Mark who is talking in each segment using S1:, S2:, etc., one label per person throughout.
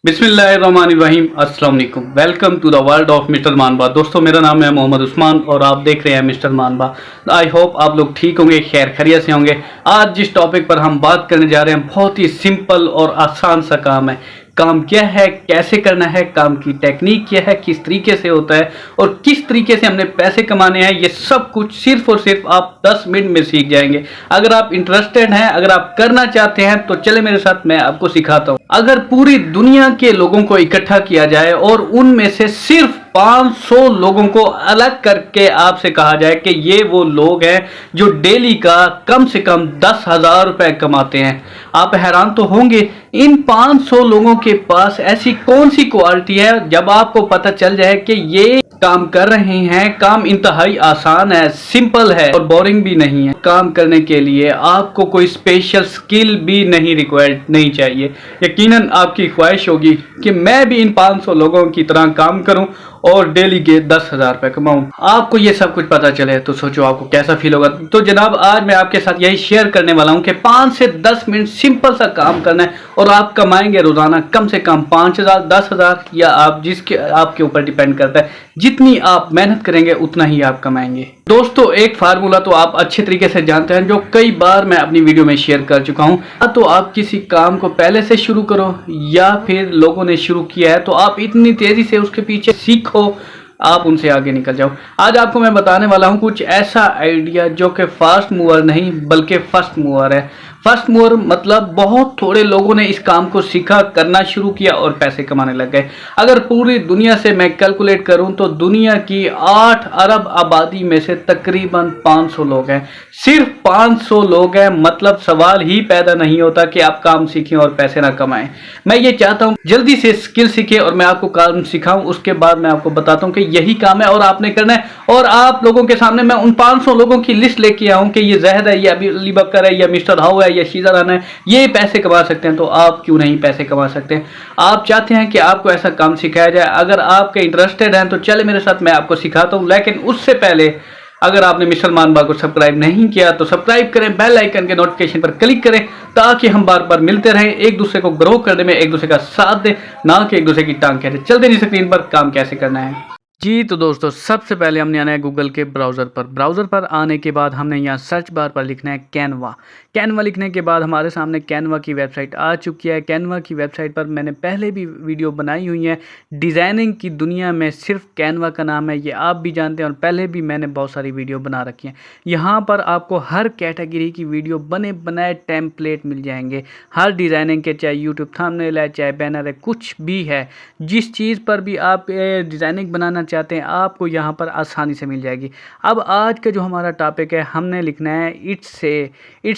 S1: बिस्मिल्लाहिर्रहमानिर्रहीम अस्सलाम वालेकुम। Welcome to the world of mister Manba. दोस्तों, मेरा नाम है मोहम्मद उस्मान और आप देख रहे हैं मिस्टर मानबा। आई होप आप लोग ठीक होंगे, खैर खैरियत से होंगे। आज जिस टॉपिक पर हम बात करने जा रहे हैं बहुत ही सिंपल और आसान सा काम है। काम क्या है, कैसे करना है, काम की टेक्निक क्या है, किस तरीके से होता है और किस तरीके से हमने पैसे कमाने हैं, ये सब कुछ सिर्फ और सिर्फ आप 10 मिनट में सीख जाएंगे। अगर आप इंटरेस्टेड हैं, अगर आप करना चाहते हैं तो चले मेरे साथ, मैं आपको सिखाता हूँ। अगर पूरी दुनिया के लोगों को इकट्ठा किया जाए और उनमें से सिर्फ 500 लोगों को अलग करके आपसे कहा जाए कि ये वो लोग हैं जो डेली का कम से कम 10,000 रुपए कमाते हैं, आप हैरान तो होंगे। इन 500 लोगों के पास ऐसी कौन सी क्वालिटी है, जब आपको पता चल जाए कि ये काम कर रहे हैं, काम इंतहाई आसान है, सिंपल है और बोरिंग भी नहीं है। काम करने के लिए आपको कोई स्पेशल स्किल भी नहीं रिक्वायर्ड नहीं चाहिए। यकीनन आपकी ख्वाहिश होगी कि मैं भी इन 500 लोगों की तरह काम करूं और डेली के 10,000 रुपए कमाऊं। आपको ये सब कुछ पता चले तो सोचो आपको कैसा फील होगा। तो जनाब, आज मैं आपके साथ यही शेयर करने वाला हूं कि 5 से 10 मिनट सिंपल सा काम करना है और आप कमाएंगे रोजाना कम से कम 5,000, 10,000 या आप जिसके आपके ऊपर डिपेंड करता है। जितनी आप मेहनत करेंगे उतना ही आप कमाएंगे। दोस्तों, एक फार्मूला तो आप अच्छे तरीके से जानते हैं, जो कई बार मैं अपनी वीडियो में शेयर कर चुका हूं। तो आप किसी काम को पहले से शुरू करो या फिर लोगों ने शुरू किया है तो आप इतनी तेजी से उसके पीछे सीखो, आप उनसे आगे निकल जाओ। आज आपको मैं बताने वाला हूं कुछ ऐसा आइडिया जो कि फास्ट मूवर नहीं बल्कि फर्स्ट मूवर है। फर्स्ट मूवर मतलब बहुत थोड़े लोगों ने इस काम को सीखा, करना शुरू किया और पैसे कमाने लग गए। अगर पूरी दुनिया से मैं कैलकुलेट करूं तो दुनिया की 8 अरब आबादी में से तकरीबन 500 लोग हैं। सिर्फ 500 लोग हैं, मतलब सवाल ही पैदा नहीं होता कि आप काम सीखें और पैसे ना कमाएं। मैं ये चाहता हूं जल्दी से स्किल सीखें और मैं आपको काम सिखाऊं, उसके बाद मैं आपको बताता हूं कि यही काम है और आपने करना है। और आप लोगों के सामने मैं उन 500 लोगों की लिस्ट लेके आऊं कि ये जहद है, ये अली बकर है, या मिस्टर हाउ है, या शीजा राना है, ये पैसे कमा सकते हैं, तो आप क्यों नहीं पैसे कमा सकते हैं। आप चाहते हैं कि आपको ऐसा काम सिखाया जाए, अगर आपके इंटरेस्टेड हैं तो चले मेरे साथ, मैं आपको सिखाता हूं। लेकिन उससे पहले अगर आपने मिस्टर मानबा को सब्सक्राइब नहीं किया तो सब्सक्राइब करें, बेल आइकन के नोटिफिकेशन पर क्लिक करें ताकि हम बार बार मिलते रहें, एक दूसरे को ग्रो करने में एक दूसरे का साथ दें, ना कि एक दूसरे की टांग खींचे। चलते नहीं स्क्रीन पर काम कैसे करना है जी। तो दोस्तों, सबसे पहले हमने आना है गूगल के ब्राउज़र पर। ब्राउज़र पर आने के बाद हमने यहाँ सर्च बार पर लिखना है कैनवा। कैनवा लिखने के बाद हमारे सामने कैनवा की वेबसाइट आ चुकी है। कैनवा की वेबसाइट पर मैंने पहले भी वीडियो बनाई हुई है। डिज़ाइनिंग की दुनिया में सिर्फ कैनवा का नाम है, ये आप भी जानते हैं और पहले भी मैंने बहुत सारी वीडियो बना रखी हैं। यहाँ पर आपको हर कैटेगरी की वीडियो बने बनाए टेम्पलेट मिल जाएंगे, हर डिज़ाइनिंग के, चाहे यूट्यूब थंबनेल है, चाहे बैनर है, कुछ भी है, जिस चीज़ पर भी आप डिज़ाइनिंग बनाना चाहते हैं आपको यहाँ पर आसानी से मिल जाएगी। अब आज का जो हमारा टॉपिक है, हमने लिखना है इट्स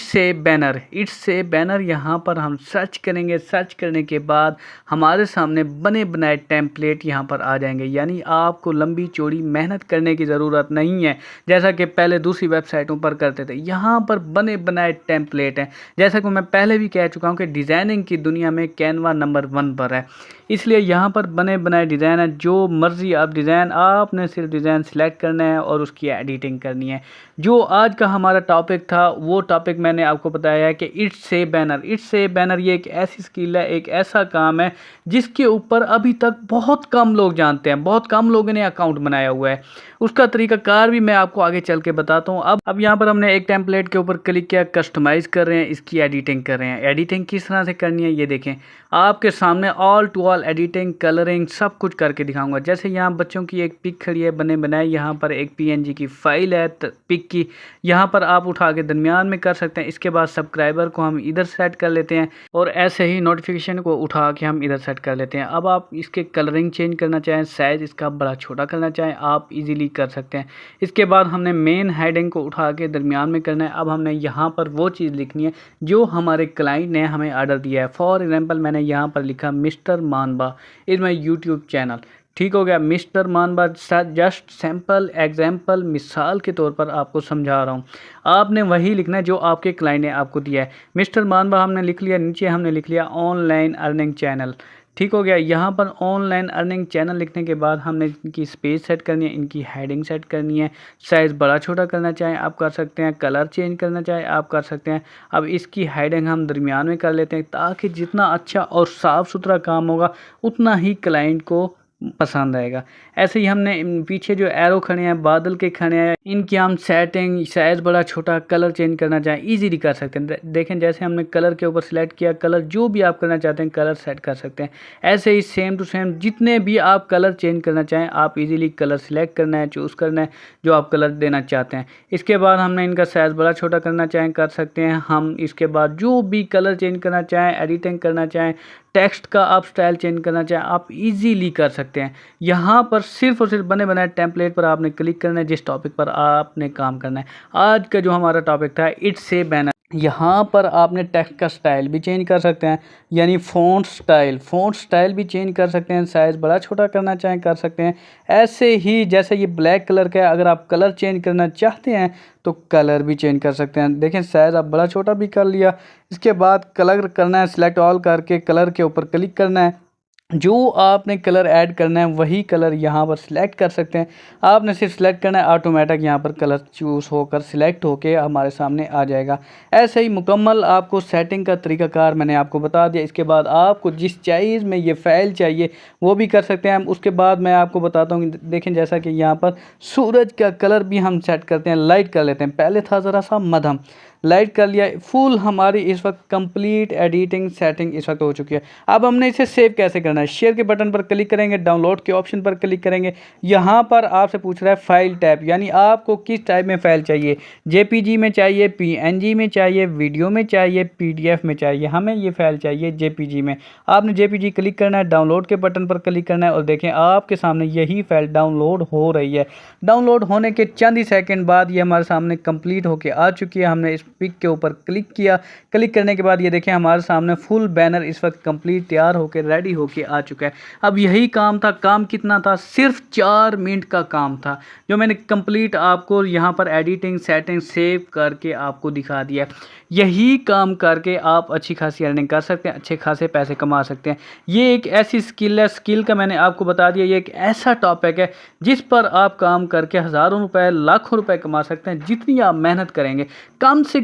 S1: से बैनर। इट्स से बैनर यहाँ पर हम सर्च करेंगे। सर्च करने के बाद हमारे सामने बने बनाए टेम्पलेट यहाँ पर आ जाएंगे, यानी आपको लंबी चौड़ी मेहनत करने की ज़रूरत नहीं है जैसा कि पहले दूसरी वेबसाइटों पर करते थे। यहाँ पर बने बनाए टेम्पलेट हैं। जैसा कि मैं पहले भी कह चुका हूँ कि डिज़ाइनिंग की दुनिया में कैनवा नंबर 1 पर है, इसलिए यहाँ पर बने बनाए डिज़ाइन है। जो मर्ज़ी आप डिज़ाइन, आपने सिर्फ डिज़ाइन सिलेक्ट करना है और उसकी एडिटिंग करनी है। जो आज का हमारा टॉपिक था वो टॉपिक मैंने आपको बताया है कि इट्स से बैनर। इट्स से बैनर ये एक ऐसी स्किल है, एक ऐसा काम है जिसके ऊपर अभी तक बहुत कम लोग जानते हैं, बहुत कम लोगों ने अकाउंट बनाया हुआ है। उसका तरीकाकार भी मैं आपको आगे चल के बताता हूँ। अब यहाँ पर हमने एक टेम्पलेट के ऊपर क्लिक किया, कस्टमाइज़ कर रहे हैं, इसकी एडिटिंग कर रहे हैं। एडिटिंग किस तरह से करनी है ये देखें, आपके सामने all to all editing, colouring सब कुछ करके दिखाऊंगा। जैसे यहाँ बच्चों की एक पिक खड़ी है बने बनाए, यहाँ पर एक PNG की फाइल है पिक की, यहाँ पर आप उठा के दरमियान में कर सकते हैं। इसके बाद सब्सक्राइबर को हम इधर सेट कर लेते हैं और ऐसे ही नोटिफिकेशन को उठा के हम इधर सेट कर लेते हैं। अब आप इसके कलरिंग चेंज करना चाहें, साइज़ इसका बड़ा छोटा करना चाहें, आप इजीली कर सकते हैं। इसके बाद हमने मेन हेडिंग को उठा के दरमियान में करना है। अब हमने यहाँ पर वो चीज़ लिखनी है जो हमारे क्लाइंट ने हमें ऑर्डर दिया है। फॉर एग्जाम्पल मैंने यहाँ पर लिखा mister Manba is my YouTube channel. ठीक हो गया, mister Manba just sample example, मिसाल के तौर पर आपको समझा रहा हूँ। आपने वही लिखना है जो आपके क्लाइंट ने आपको दिया है। मिस्टर मानबा हमने लिख लिया, नीचे हमने लिख लिया ऑनलाइन अर्निंग चैनल। ठीक हो गया। यहाँ पर ऑनलाइन अर्निंग चैनल लिखने के बाद हमने इनकी स्पेस सेट करनी है, इनकी हेडिंग सेट करनी है, साइज़ बड़ा छोटा करना चाहें आप कर सकते हैं, कलर चेंज करना चाहें आप कर सकते हैं। अब इसकी हेडिंग हम दरमियान में कर लेते हैं ताकि जितना अच्छा और साफ़ सुथरा काम होगा उतना ही क्लाइंट को पसंद आएगा। ऐसे ही हमने पीछे जो एरो खड़े हैं बादल के खड़े हैं, इनकी हम सेटिंग साइज़ बड़ा छोटा कलर चेंज करना चाहें इजीली कर सकते हैं। देखें जैसे हमने कलर के ऊपर सेलेक्ट किया, कलर जो भी आप करना चाहते हैं कलर सेट कर सकते हैं। ऐसे ही सेम टू सेम जितने भी आप कलर चेंज करना चाहें आप इजीली कलर सेलेक्ट करना है, चूज़ करना है जो आप कलर देना चाहते हैं। इसके बाद हमने इनका साइज़ बड़ा छोटा करना चाहें कर सकते हैं हम। इसके बाद जो भी कलर चेंज करना चाहें, एडिटिंग करना चाहें, टेक्स्ट का आप स्टाइल चेंज करना चाहें आप इजीली कर सकते हैं। यहाँ पर सिर्फ और सिर्फ बने बनाए टेम्पलेट पर आपने क्लिक करना है जिस टॉपिक पर आपने काम करना है। आज का जो हमारा टॉपिक था इट्स से बैनर, यहाँ पर आपने टेक्स्ट का स्टाइल भी चेंज कर सकते हैं, यानी फ़ॉन्ट स्टाइल भी चेंज कर सकते हैं। साइज़ बड़ा छोटा करना चाहें कर सकते हैं। ऐसे ही जैसे ये ब्लैक कलर का है, अगर आप कलर चेंज करना चाहते हैं तो कलर भी चेंज कर सकते हैं। देखें साइज़ आप बड़ा छोटा भी कर लिया। इसके बाद कलर करना है, सिलेक्ट ऑल करके कलर के ऊपर क्लिक करना है। जो आपने कलर ऐड करना है वही कलर यहाँ पर सिलेक्ट कर सकते हैं। आपने सिर्फ सिलेक्ट करना है, ऑटोमेटिक यहाँ पर कलर चूज़ होकर सिलेक्ट होके हमारे सामने आ जाएगा। ऐसे ही मुकम्मल आपको सेटिंग का तरीकाकार मैंने आपको बता दिया। इसके बाद आपको जिस चीज़ में ये फ़ाइल चाहिए वो भी कर सकते हैं। उसके बाद मैं आपको बताता हूँ, देखें जैसा कि यहाँ पर सूरज का कलर भी हम सेट करते हैं, लाइट कर लेते हैं। पहले था ज़रा सा मध्यम, लाइट कर लिया, फुल हमारी इस वक्त कंप्लीट एडिटिंग सेटिंग इस वक्त हो चुकी है। अब हमने इसे सेव कैसे करना है, शेयर के बटन पर क्लिक करेंगे, डाउनलोड के ऑप्शन पर क्लिक करेंगे। यहाँ पर आपसे पूछ रहा है फाइल टाइप, यानी आपको किस टाइप में फ़ाइल चाहिए, जेपीजी में चाहिए, पीएनजी में चाहिए, वीडियो में चाहिए, पीडीएफ में चाहिए। हमें ये फ़ाइल चाहिए जेपीजी में। आपने जेपीजी क्लिक करना है, डाउनलोड के बटन पर क्लिक करना है और देखें आपके सामने यही फ़ाइल डाउनलोड हो रही है। डाउनलोड होने के चंद ही सेकंड बाद ये हमारे सामने कंप्लीट होके आ चुकी है। हमने इस पिक के ऊपर क्लिक किया, क्लिक करने के बाद ये देखें हमारे सामने फुल बैनर इस वक्त कंप्लीट तैयार होके रेडी होके आ चुका है। अब यही काम था, काम कितना था, सिर्फ 4 मिनट का काम था जो मैंने कंप्लीट आपको यहाँ पर एडिटिंग सेटिंग सेव करके आपको दिखा दिया। यही काम करके आप अच्छी खासी अर्निंग कर सकते हैं, अच्छे खासे पैसे कमा सकते हैं। ये एक ऐसी स्किल है, स्किल का मैंने आपको बता दिया, ये एक ऐसा टॉपिक है जिस पर आप काम करके हज़ारों रुपए लाखों रुपए कमा सकते हैं जितनी आप मेहनत करेंगे। कम से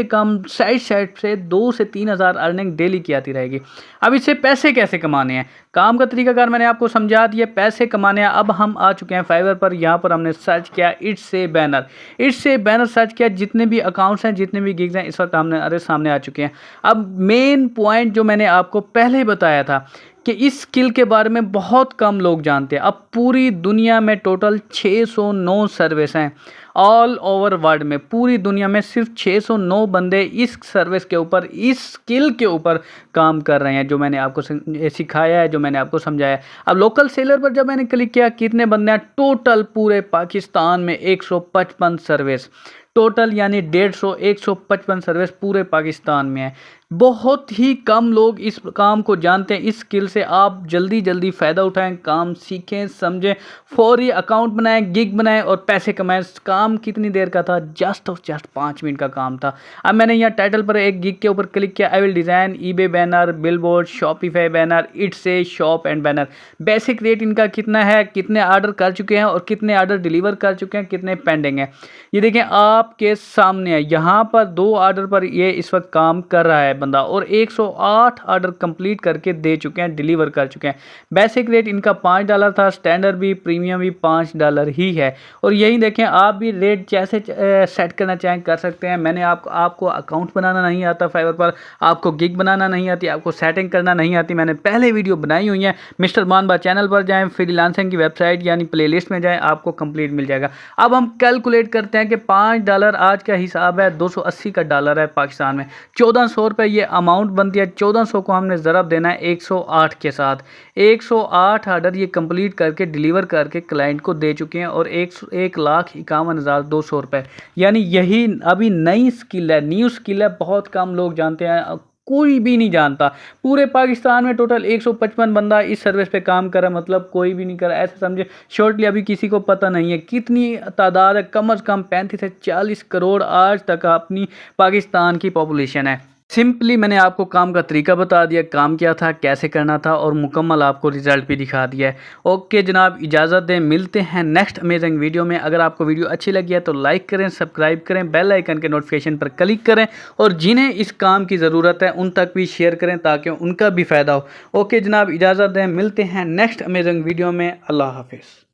S1: कम साइड से 2 से 3 हज़ार अर्निंग डेली की आती रहेगी। अब इससे पैसे कैसे कमाने हैं, काम का तरीकाकार मैंने आपको समझा दिया, पैसे कमाने हैं। अब हम आ चुके हैं फाइवर पर। यहाँ पर हमने सर्च किया इट्स से बैनर सर्च किया। जितने भी अकाउंट्स हैं, जितने भी गिग्स हैं इस वक्त हमारे सामने आ चुके हैं। अब मेन पॉइंट जो मैंने आपको पहले बताया था कि इस स्किल के बारे में बहुत कम लोग जानते हैं। अब पूरी दुनिया में टोटल 609 सर्विस हैं, ऑल ओवर वर्ल्ड में पूरी दुनिया में सिर्फ 609 बंदे इस सर्विस के ऊपर, इस स्किल के ऊपर काम कर रहे हैं जो मैंने आपको सिखाया है, जो मैंने आपको समझाया है। अब लोकल सेलर पर जब मैंने क्लिक किया कितने बंदे हैं, टोटल पूरे पाकिस्तान में 155 सर्विस टोटल, यानी 155 सर्विस पूरे पाकिस्तान में है। बहुत ही कम लोग इस काम को जानते हैं। इस स्किल से आप जल्दी फ़ायदा उठाएं, काम सीखें, समझें, फौरी अकाउंट बनाएं, गिग बनाएं और पैसे कमाएं। काम कितनी देर का था, जस्ट 5 मिनट का काम था। अब मैंने यहाँ टाइटल पर एक गिग के ऊपर क्लिक किया, I will design eBay banner, billboard, Shopify banner, Etsy shop and banner. Basic rate इनका कितना है, कितने ऑर्डर कर चुके हैं और कितने ऑर्डर डिलीवर कर चुके हैं, कितने पेंडिंग है, ये देखें आपके सामने है। यहाँ पर 2 ऑर्डर पर ये इस वक्त काम कर रहा है बंदा और 108 ऑर्डर कंप्लीट करके दे चुके हैं, डिलीवर कर चुके हैं। बेसिक रेट इनका $5 था, स्टैंडर्ड भी प्रीमियम भी $5 ही है। और यही देखें आप भी रेट जैसे सेट करना चाहें कर सकते हैं। मैंने आपको अकाउंट बनाना नहीं आता फाइवर पर, आपको गिग बनाना नहीं आती, आपको सेटिंग करना नहीं आती, मैंने पहले वीडियो बनाई हुई है। मिस्टर मानबा चैनल पर जाएँ, फ्रीलांसिंग की वेबसाइट यानी प्लेलिस्ट में जाएँ, आपको कंप्लीट मिल जाएगा। अब हम कैलकुलेट करते हैं कि $5 आज का हिसाब है, 280 का डॉलर है पाकिस्तान में, 1400 रुपये ये अमाउंट बनती है। 1400 को हमने ज़रब देना है 108 के साथ। 108 ऑर्डर ये कंप्लीट करके डिलीवर करके क्लाइंट को दे चुके हैं और 1,51,200 रुपये, यानी यही अभी नई स्किल है, न्यू स्किल है, बहुत कम लोग जानते हैं, कोई भी नहीं जानता। पूरे पाकिस्तान में टोटल 155 बंदा इस सर्विस पे काम कर रहा है, मतलब कोई भी नहीं कर रहा, ऐसे समझे। शॉर्टली अभी किसी को पता नहीं है कितनी तादाद है, कम से कम 35 से 40 करोड़ आज तक अपनी पाकिस्तान की पॉपुलेशन है। सिंपली मैंने आपको काम का तरीका बता दिया, काम क्या था, कैसे करना था और मुकम्मल आपको रिजल्ट भी दिखा दिया है। ओके जनाब, इजाज़त दें, मिलते हैं नेक्स्ट अमेजिंग वीडियो में। अगर आपको वीडियो अच्छी लगी है तो लाइक करें, सब्सक्राइब करें, बेल आइकन के नोटिफिकेशन पर क्लिक करें और जिन्हें इस काम की ज़रूरत है उन तक भी शेयर करें ताकि उनका भी फ़ायदा हो। ओके जनाब, इजाज़त दें, मिलते हैं नेक्स्ट अमेजिंग वीडियो में। अल्लाह हाफिज़।